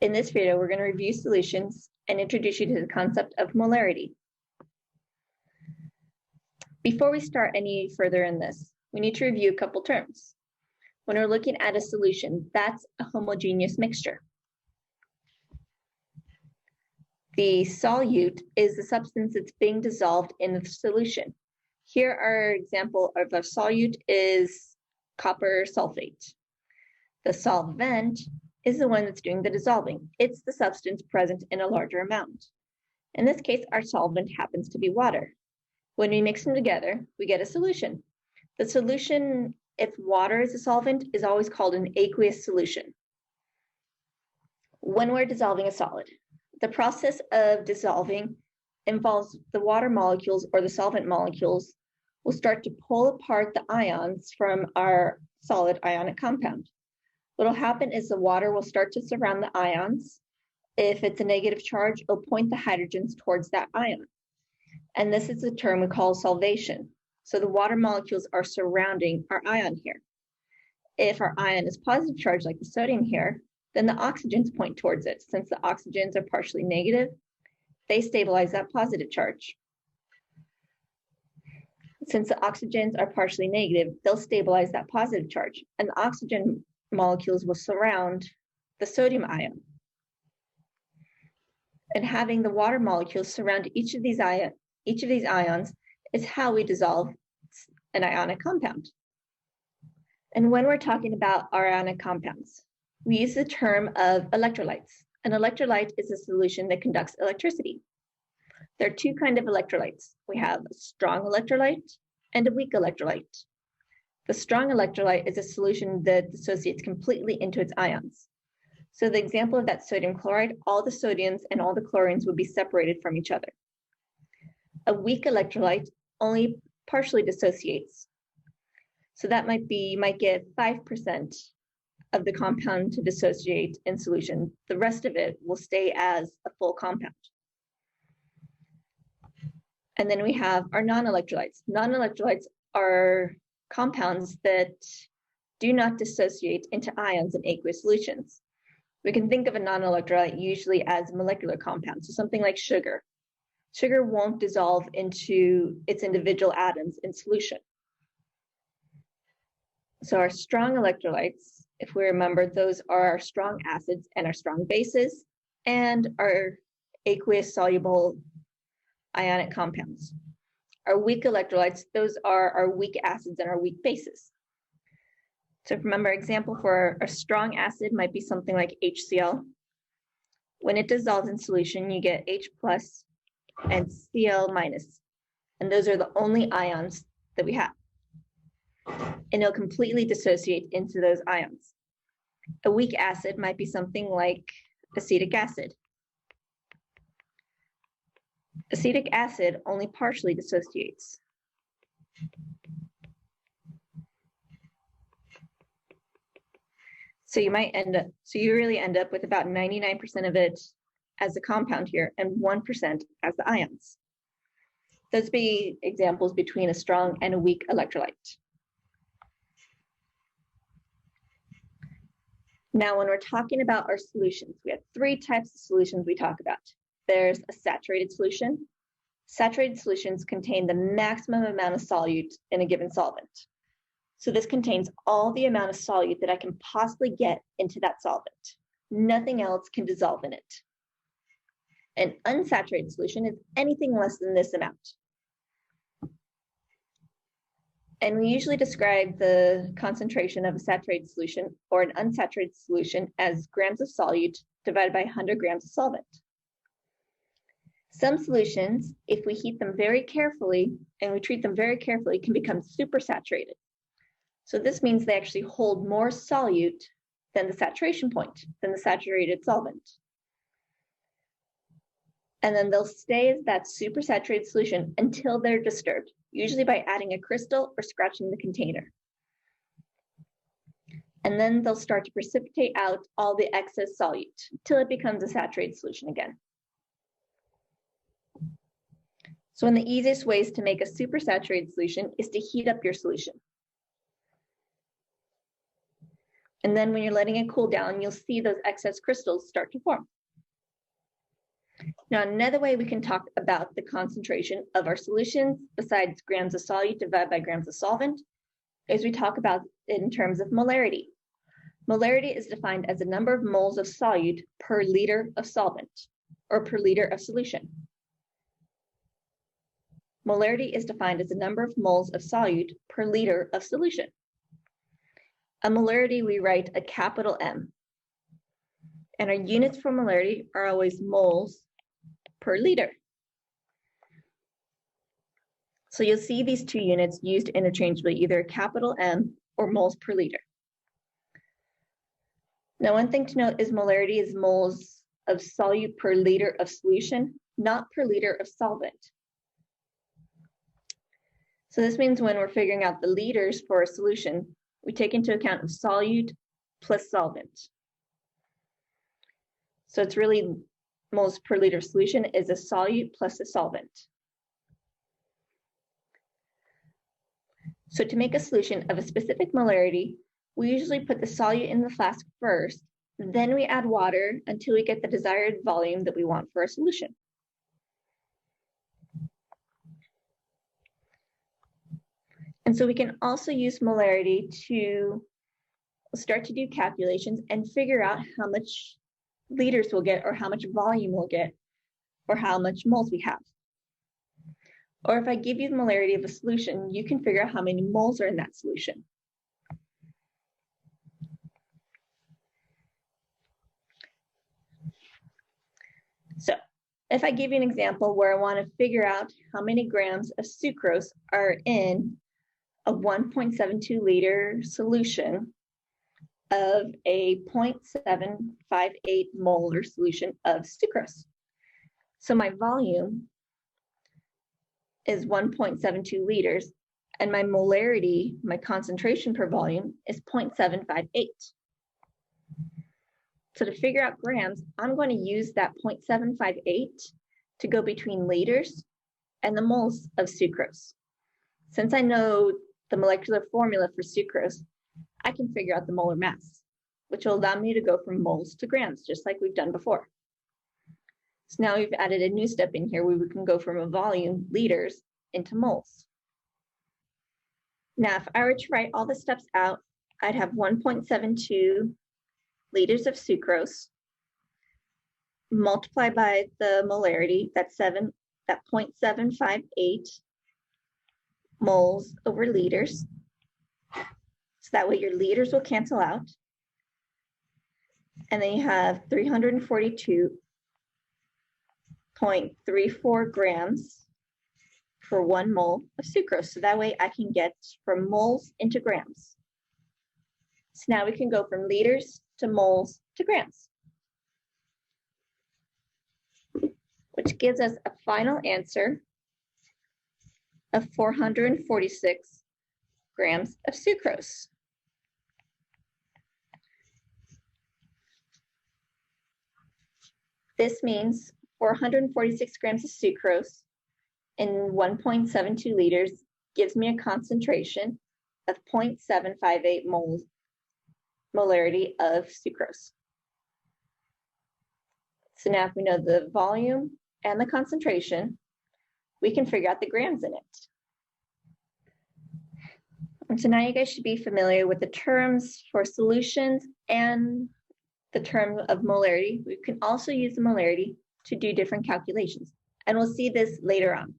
In this video, we're going to review solutions and introduce you to the concept of molarity. Before we start any further in this, we need to review a couple terms. When we're looking at a solution, that's a homogeneous mixture. The solute is the substance that's being dissolved in the solution. Here, our example of a solute is copper sulfate. The solvent is the one that's doing the dissolving. It's the substance present in a larger amount. In this case, our solvent happens to be water. When we mix them together, we get a solution. The solution, if water is a solvent, is always called an aqueous solution. When we're dissolving a solid, the process of dissolving involves the water molecules or the solvent molecules will start to pull apart the ions from our solid ionic compound. What will happen is the water will start to surround the ions. If it's a negative charge, it'll point the hydrogens towards that ion. And this is the term we call solvation. So the water molecules are surrounding our ion here. If our ion is positive charge, like the sodium here, then the oxygens point towards it. Since the oxygens are partially negative, they stabilize that positive charge. Since the oxygens are partially negative, they'll stabilize that positive charge, and the oxygen molecules will surround the sodium ion. And having the water molecules surround each of these ions is how we dissolve an ionic compound. And when we're talking about our ionic compounds, we use the term of electrolytes. An electrolyte is a solution that conducts electricity. There are two kinds of electrolytes. We have a strong electrolyte and a weak electrolyte. The strong electrolyte is a solution that dissociates completely into its ions. So the example of that sodium chloride, all the sodiums and all the chlorines would be separated from each other. A weak electrolyte only partially dissociates. So that might get 5% of the compound to dissociate in solution. The rest of it will stay as a full compound. And then we have our non-electrolytes. Non-electrolytes are compounds that do not dissociate into ions in aqueous solutions. We can think of a non-electrolyte usually as a molecular compound, so something like sugar. Sugar won't dissolve into its individual atoms in solution. So our strong electrolytes, if we remember, those are our strong acids and our strong bases, and our aqueous soluble ionic compounds. Our weak electrolytes, those are our weak acids and our weak bases. So remember, example for a strong acid might be something like HCl. When it dissolves in solution, you get H plus and Cl minus, and those are the only ions that we have. And it'll completely dissociate into those ions. A weak acid might be something like acetic acid. Acetic acid only partially dissociates. So you really end up with about 99% of it as a compound here and 1% as the ions. Those be examples between a strong and a weak electrolyte. Now, when we're talking about our solutions, we have three types of solutions we talk about. There's a saturated solution. Saturated solutions contain the maximum amount of solute in a given solvent. So this contains all the amount of solute that I can possibly get into that solvent. Nothing else can dissolve in it. An unsaturated solution is anything less than this amount. And we usually describe the concentration of a saturated solution or an unsaturated solution as grams of solute divided by 100 grams of solvent. Some solutions, if we heat them very carefully and we treat them very carefully, can become supersaturated. So this means they actually hold more solute than the saturation point, than the saturated solvent. And then they'll stay as that supersaturated solution until they're disturbed, usually by adding a crystal or scratching the container. And then they'll start to precipitate out all the excess solute until it becomes a saturated solution again. So one of the easiest ways to make a supersaturated solution is to heat up your solution. And then when you're letting it cool down, you'll see those excess crystals start to form. Now, another way we can talk about the concentration of our solutions, besides grams of solute divided by grams of solvent, is we talk about it in terms of molarity. Molarity is defined as the number of moles of solute per liter of solvent, or per liter of solution. Molarity is defined as the number of moles of solute per liter of solution. A molarity, we write a capital M. And our units for molarity are always moles per liter. So you'll see these two units used interchangeably, either a capital M or moles per liter. Now, one thing to note is molarity is moles of solute per liter of solution, not per liter of solvent. So this means when we're figuring out the liters for a solution, we take into account of solute plus solvent. So it's really moles per liter of solution is a solute plus a solvent. So to make a solution of a specific molarity, we usually put the solute in the flask first, then we add water until we get the desired volume that we want for our solution. And so we can also use molarity to start to do calculations and figure out how much liters we'll get, or how much volume we'll get, or how much moles we have. Or if I give you the molarity of a solution, you can figure out how many moles are in that solution. So if I give you an example where I want to figure out how many grams of sucrose are in a 1.72 liter solution of a 0.758 molar solution of sucrose. So my volume is 1.72 liters, and my molarity, my concentration per volume, is 0.758. So to figure out grams, I'm going to use that 0.758 to go between liters and the moles of sucrose. Since I know the molecular formula for sucrose, I can figure out the molar mass, which will allow me to go from moles to grams, just like we've done before. So now we've added a new step in here where we can go from a volume, liters, into moles. Now, if I were to write all the steps out, I'd have 1.72 liters of sucrose multiplied by the molarity, that's 0.758 moles over liters. So that way your liters will cancel out. And then you have 342.34 grams for 1 mole of sucrose. So that way I can get from moles into grams. So now we can go from liters to moles to grams, which gives us a final answer of 446 grams of sucrose. This means 446 grams of sucrose in 1.72 liters gives me a concentration of 0.758 molarity of sucrose. So now if we know the volume and the concentration, we can figure out the grams in it. And so now you guys should be familiar with the terms for solutions and the term of molarity. We can also use the molarity to do different calculations, and we'll see this later on.